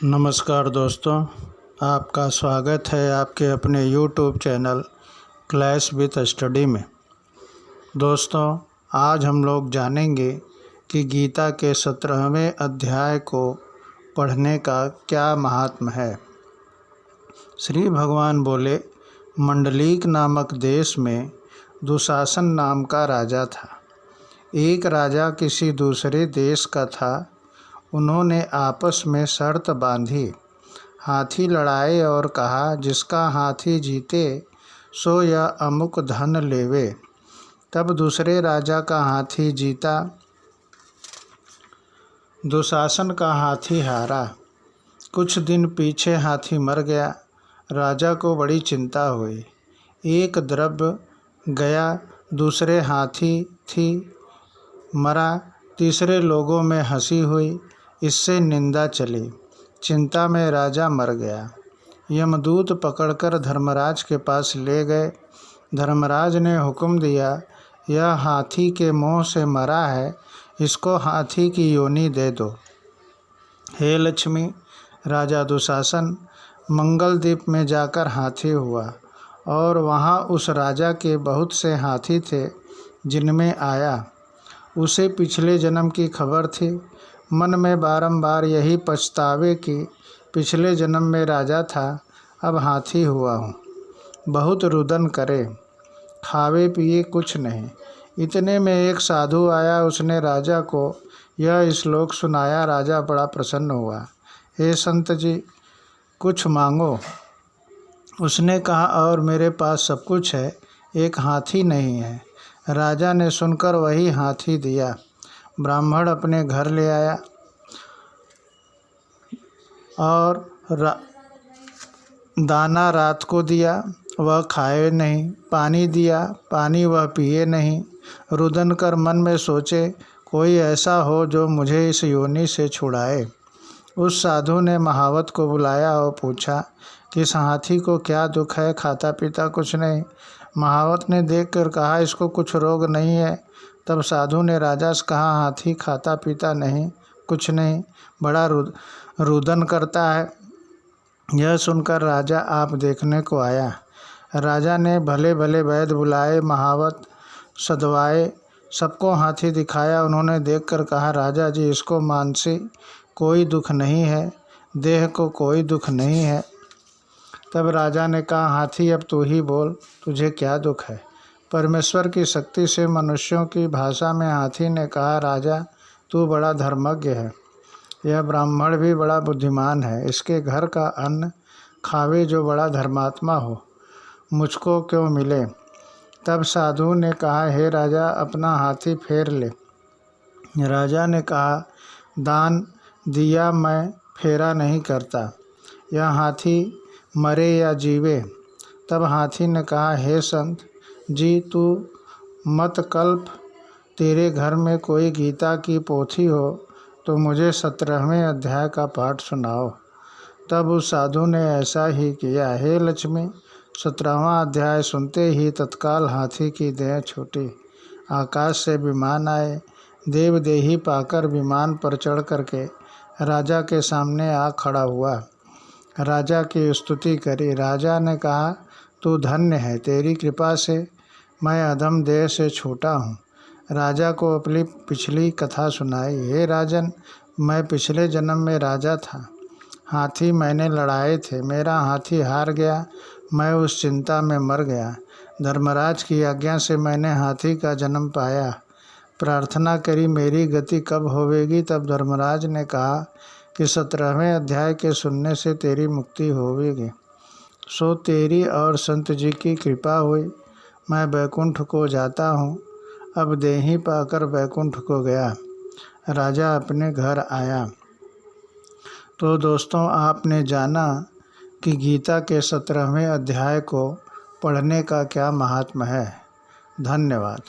नमस्कार दोस्तों, आपका स्वागत है आपके अपने YouTube channel clash with study में। दोस्तों, आज हम लोग जानेंगे कि गीता के 17वें अध्याय को पढ़ने का क्या महात्म्य है। श्री भगवान बोले, मंडलीक नामक देश में दुशासन नाम का राजा था। एक राजा किसी दूसरे देश का था। उन्होंने आपस में शर्त बांधी, हाथी लड़ाए और कहा, जिसका हाथी जीते सो यह अमुक धन लेवे। तब दूसरे राजा का हाथी जीता, दुशासन का हाथी हारा। कुछ दिन पीछे हाथी मर गया। राजा को बड़ी चिंता हुई। एक द्रव्य गया, दूसरे हाथी थी मरा। तीसरे लोगों में हंसी हुई, इससे निंदा चली। चिंता में राजा मर गया। यमदूत पकड़कर धर्मराज के पास ले गए। धर्मराज ने हुक्म दिया, यह हाथी के मुंह से मरा है, इसको हाथी की योनि दे दो। हे लक्ष्मी, राजा दुशासन मंगलद्वीप में जाकर हाथी हुआ और वहाँ उस राजा के बहुत से हाथी थे जिनमें आया। उसे पिछले जन्म की खबर थी। मन में बारंबार यही पछतावे कि पिछले जन्म में राजा था, अब हाथी हुआ हूँ। बहुत रुदन करे, खावे पिए कुछ नहीं। इतने में एक साधु आया। उसने राजा को यह श्लोक सुनाया। राजा बड़ा प्रसन्न हुआ। हे संत जी, कुछ मांगो। उसने कहा, और मेरे पास सब कुछ है, एक हाथी नहीं है। राजा ने सुनकर वही हाथी दिया। ब्राह्मण अपने घर ले आया और दाना रात को दिया, वह खाए नहीं। पानी दिया, पानी वह पिए नहीं। रुदन कर मन में सोचे, कोई ऐसा हो जो मुझे इस योनि से छुड़ाए। उस साधु ने महावत को बुलाया और पूछा कि इस हाथी को क्या दुख है, खाता पीता कुछ नहीं। महावत ने देखकर कहा, इसको कुछ रोग नहीं है। तब साधु ने राजा से कहा, हाथी खाता पीता नहीं, कुछ नहीं, बड़ा रुदन करता है। यह सुनकर राजा आप देखने को आया। राजा ने भले भले वैद्य बुलाए, महावत सदवाए, सबको हाथी दिखाया। उन्होंने देखकर कहा, राजा जी, इसको मानसिक कोई दुख नहीं है, देह को कोई दुख नहीं है। तब राजा ने कहा, हाथी अब तू ही बोल, तुझे क्या दुख है। परमेश्वर की शक्ति से मनुष्यों की भाषा में हाथी ने कहा, राजा तू बड़ा धर्मज्ञ है। यह ब्राह्मण भी बड़ा बुद्धिमान है। इसके घर का अन्न खावे जो बड़ा धर्मात्मा हो, मुझको क्यों मिले। तब साधु ने कहा, हे राजा, अपना हाथी फेर ले। राजा ने कहा, दान दिया मैं फेरा नहीं करता, यह हाथी मरे या जीवे। तब हाथी ने कहा, हे संत जी, तू मत कल्प तेरे घर में कोई गीता की पोथी हो तो मुझे 17वें अध्याय का पाठ सुनाओ। तब उस साधु ने ऐसा ही किया। हे लक्ष्मी, 17वां अध्याय सुनते ही तत्काल हाथी की देह छूटी। आकाश से विमान आए। देवदेही पाकर विमान पर चढ़ करके राजा के सामने आ खड़ा हुआ। राजा की स्तुति करी। राजा ने कहा, तू धन्य है, तेरी कृपा से मैं अधम देह से छूटा हूँ। राजा को अपनी पिछली कथा सुनाई। हे राजन, मैं पिछले जन्म में राजा था। हाथी मैंने लड़ाए थे, मेरा हाथी हार गया, मैं उस चिंता में मर गया। धर्मराज की आज्ञा से मैंने हाथी का जन्म पाया। प्रार्थना करी, मेरी गति कब होवेगी। तब धर्मराज ने कहा कि 17वें अध्याय के सुनने से तेरी मुक्ति होवेगी। सो तेरी और संत जी की कृपा हुई, मैं बैकुंठ को जाता हूँ। अब देही पाकर बैकुंठ को गया। राजा अपने घर आया। तो दोस्तों, आपने जाना कि गीता के 17वें अध्याय को पढ़ने का क्या महात्म्य है। धन्यवाद।